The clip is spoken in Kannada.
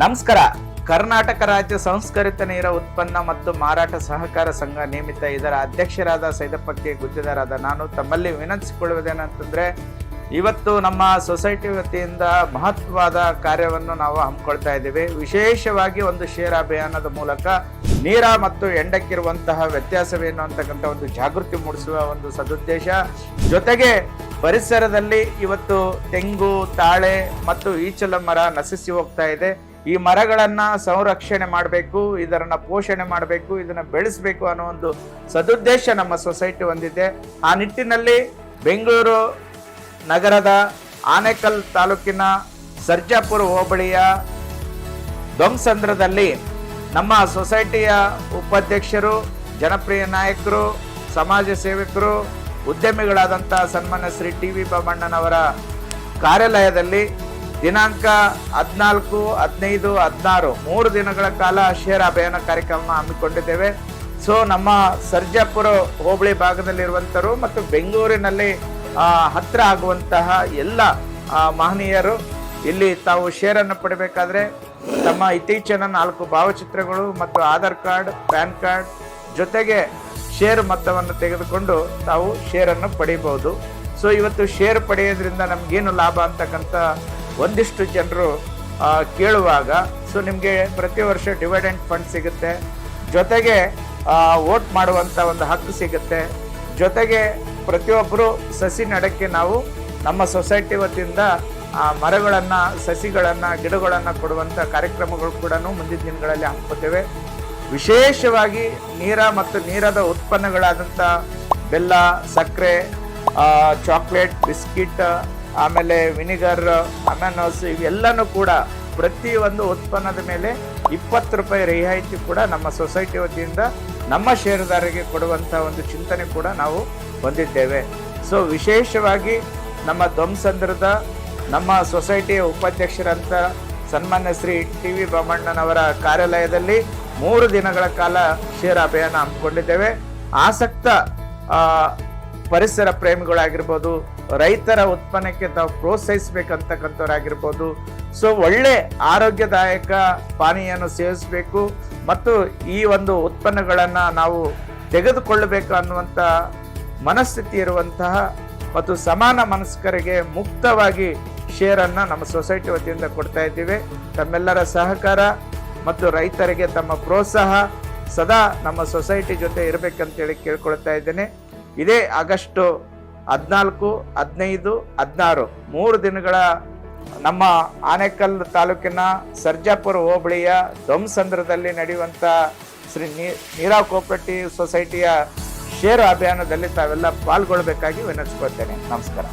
ನಮಸ್ಕಾರ. ಕರ್ನಾಟಕ ರಾಜ್ಯ ಸಂಸ್ಕರಿತ ನೀರ ಉತ್ಪನ್ನ ಮತ್ತು ಮಾರಾಟ ಸಹಕಾರ ಸಂಘ ನೇಮಿತ ಇದರ ಅಧ್ಯಕ್ಷರಾದ ಸೈದಪ್ಪ ಕೆ ಗುತ್ತಿದಾರಾದ ನಾನು ತಮ್ಮಲ್ಲಿ ವಿನಂತಿಸಿಕೊಳ್ಳುವುದೇನಂತಂದ್ರೆ, ಇವತ್ತು ನಮ್ಮ ಸೊಸೈಟಿ ವತಿಯಿಂದ ಮಹತ್ವವಾದ ಕಾರ್ಯವನ್ನು ನಾವು ಹಮ್ಮಿಕೊಳ್ತಾ ಇದ್ದೀವಿ. ವಿಶೇಷವಾಗಿ ಒಂದು ಶೇರ್ ಅಭಿಯಾನದ ಮೂಲಕ ನೀರ ಮತ್ತು ಎಂಡಕ್ಕಿರುವಂತಹ ವ್ಯತ್ಯಾಸವೇನು ಅಂತಕ್ಕಂಥ ಒಂದು ಜಾಗೃತಿ ಮೂಡಿಸುವ ಒಂದು ಸದುದ್ದೇಶ. ಜೊತೆಗೆ ಪರಿಸರದಲ್ಲಿ ಇವತ್ತು ತೆಂಗು, ತಾಳೆ ಮತ್ತು ಈಚಲ ಮರ ನಶಿಸಿ ಹೋಗ್ತಾ ಇದೆ. ಈ ಮರಗಳನ್ನ ಸಂರಕ್ಷಣೆ ಮಾಡಬೇಕು, ಇದರನ್ನ ಪೋಷಣೆ ಮಾಡಬೇಕು, ಇದನ್ನ ಬೆಳೆಸಬೇಕು ಅನ್ನೋ ಒಂದು ಸದುದ್ದೇಶ ನಮ್ಮ ಸೊಸೈಟಿ ಹೊಂದಿದೆ. ಆ ನಿಟ್ಟಿನಲ್ಲಿ ಬೆಂಗಳೂರು ನಗರದ ಆನೇಕಲ್ ತಾಲೂಕಿನ ಸರ್ಜಾಪುರ ಹೋಬಳಿಯ ದೊಂಸಂದ್ರದಲ್ಲಿ ನಮ್ಮ ಸೊಸೈಟಿಯ ಉಪಾಧ್ಯಕ್ಷರು, ಜನಪ್ರಿಯ ನಾಯಕರು, ಸಮಾಜ ಸೇವಕರು, ಉದ್ಯಮಿಗಳಾದಂಥ ಸನ್ಮಾನ್ಯ ಶ್ರೀ ಟಿ.ವಿ. ಬಾಮಣ್ಣನವರ ಕಾರ್ಯಾಲಯದಲ್ಲಿ ದಿನಾಂಕ 14, 15, 16 3 ದಿನಗಳ ಕಾಲ ಶೇರ್ ಅಭಿಯಾನ ಕಾರ್ಯಕ್ರಮ ಹಮ್ಮಿಕೊಂಡಿದ್ದೇವೆ. ಸೊ ನಮ್ಮ ಸರ್ಜಾಪುರ ಹೋಬಳಿ ಭಾಗದಲ್ಲಿರುವಂಥರು ಮತ್ತು ಬೆಂಗಳೂರಿನಲ್ಲಿ ಹತ್ತಿರ ಆಗುವಂತಹ ಎಲ್ಲ ಮಹನೀಯರು ಇಲ್ಲಿ ತಾವು ಶೇರನ್ನು ಪಡಿಬೇಕಾದ್ರೆ ತಮ್ಮ ಇತ್ತೀಚಿನ 4 ಭಾವಚಿತ್ರಗಳು ಮತ್ತು ಆಧಾರ್ ಕಾರ್ಡ್, ಪ್ಯಾನ್ ಕಾರ್ಡ್ ಜೊತೆಗೆ ಶೇರ್ ಮೊತ್ತವನ್ನು ತೆಗೆದುಕೊಂಡು ತಾವು ಶೇರನ್ನು ಪಡಿಬಹುದು. ಸೊ ಇವತ್ತು ಶೇರ್ ಪಡೆಯೋದ್ರಿಂದ ನಮಗೇನು ಲಾಭ ಅಂತಕ್ಕಂಥ ಒಂದಿಷ್ಟು ಜನರು ಕೇಳುವಾಗ, ಸೊ ನಿಮಗೆ ಪ್ರತಿ ವರ್ಷ ಡಿವಿಡೆಂಡ್ ಫಂಡ್ ಸಿಗುತ್ತೆ, ಜೊತೆಗೆ ವೋಟ್ ಮಾಡುವಂಥ ಒಂದು ಹಕ್ಕು ಸಿಗುತ್ತೆ, ಜೊತೆಗೆ ಪ್ರತಿಯೊಬ್ಬರು ಸಸಿ ನೆಡಕ್ಕೆ ನಾವು ನಮ್ಮ ಸೊಸೈಟಿ ವತಿಯಿಂದ ಮರಗಳನ್ನು, ಸಸಿಗಳನ್ನು, ಗಿಡಗಳನ್ನು ಕೊಡುವಂಥ ಕಾರ್ಯಕ್ರಮಗಳು ಕೂಡ ಮುಂದಿನ ದಿನಗಳಲ್ಲಿ ಹಮ್ಮಿಕೊಳ್ತೇವೆ. ವಿಶೇಷವಾಗಿ ನೀರ ಮತ್ತು ನೀರದ ಉತ್ಪನ್ನಗಳಾದಂಥ ಬೆಲ್ಲ, ಸಕ್ಕರೆ, ಚಾಕ್ಲೇಟ್, ಬಿಸ್ಕಿಟ್, ಆಮೇಲೆ ವಿನಿಗರ್, ಅನಾನಸ್ ಇವೆಲ್ಲನೂ ಕೂಡ ಪ್ರತಿಯೊಂದು ಉತ್ಪನ್ನದ ಮೇಲೆ 20 ರೂಪಾಯಿ ರಿಯಾಯಿತಿ ಕೂಡ ನಮ್ಮ ಸೊಸೈಟಿ ವತಿಯಿಂದ ನಮ್ಮ ಷೇರುದಾರರಿಗೆ ಕೊಡುವಂಥ ಒಂದು ಚಿಂತನೆ ಕೂಡ ನಾವು ಹೊಂದಿದ್ದೇವೆ. ಸೊ ವಿಶೇಷವಾಗಿ ನಮ್ಮ ದೊಂಸಂದ್ರದ ನಮ್ಮ ಸೊಸೈಟಿಯ ಉಪಾಧ್ಯಕ್ಷರಂತ ಸನ್ಮಾನ್ಯ ಶ್ರೀ ಟಿ.ವಿ. ಬಾಮಣ್ಣನವರ ಕಾರ್ಯಾಲಯದಲ್ಲಿ 3 ದಿನಗಳ ಕಾಲ ಶೇರ್ ಅಭಿಯಾನ ಹಮ್ಮಿಕೊಂಡಿದ್ದೇವೆ. ಆಸಕ್ತ ಪರಿಸರ ಪ್ರೇಮಿಗಳಾಗಿರ್ಬೋದು, ರೈತರ ಉತ್ಪನ್ನಕ್ಕೆ ತಾವು ಪ್ರೋತ್ಸಾಹಿಸಬೇಕಂತಕ್ಕಂಥವ್ರಾಗಿರ್ಬೋದು, ಸೊ ಒಳ್ಳೆ ಆರೋಗ್ಯದಾಯಕ ಪಾನೀಯನ್ನು ಸೇವಿಸಬೇಕು ಮತ್ತು ಈ ಒಂದು ಉತ್ಪನ್ನಗಳನ್ನು ನಾವು ತೆಗೆದುಕೊಳ್ಳಬೇಕು ಅನ್ನುವಂಥ ಮನಸ್ಥಿತಿ ಇರುವಂತಹ ಮತ್ತು ಸಮಾನ ಮನಸ್ಕರಿಗೆ ಮುಕ್ತವಾಗಿ ಶೇರನ್ನು ನಮ್ಮ ಸೊಸೈಟಿ ವತಿಯಿಂದ ಕೊಡ್ತಾ ಇದ್ದೀವಿ. ತಮ್ಮೆಲ್ಲರ ಸಹಕಾರ ಮತ್ತು ರೈತರಿಗೆ ತಮ್ಮ ಪ್ರೋತ್ಸಾಹ ಸದಾ ನಮ್ಮ ಸೊಸೈಟಿ ಜೊತೆ ಇರಬೇಕಂತೇಳಿ ಕೇಳ್ಕೊಳ್ತಾ ಇದ್ದೇನೆ. ಇದೇ ಆಗಸ್ಟ್ 14, 15, 16 3 ದಿನಗಳ ನಮ್ಮ ಆನೇಕಲ್ ತಾಲೂಕಿನ ಸರ್ಜಾಪುರ ಹೋಬಳಿಯ ದೊಂಸಂದ್ರದಲ್ಲಿ ನಡೆಯುವಂಥ ಶ್ರೀ ನೀರಾವ್ ಕೋಆಪರೇಟಿವ್ ಸೊಸೈಟಿಯ ಶೇರು ಅಭಿಯಾನದಲ್ಲಿ ತಾವೆಲ್ಲ ಪಾಲ್ಗೊಳ್ಳಬೇಕಾಗಿ ವಿನಂತಿಸ್ಕೊಳ್ತೇನೆ. ನಮಸ್ಕಾರ.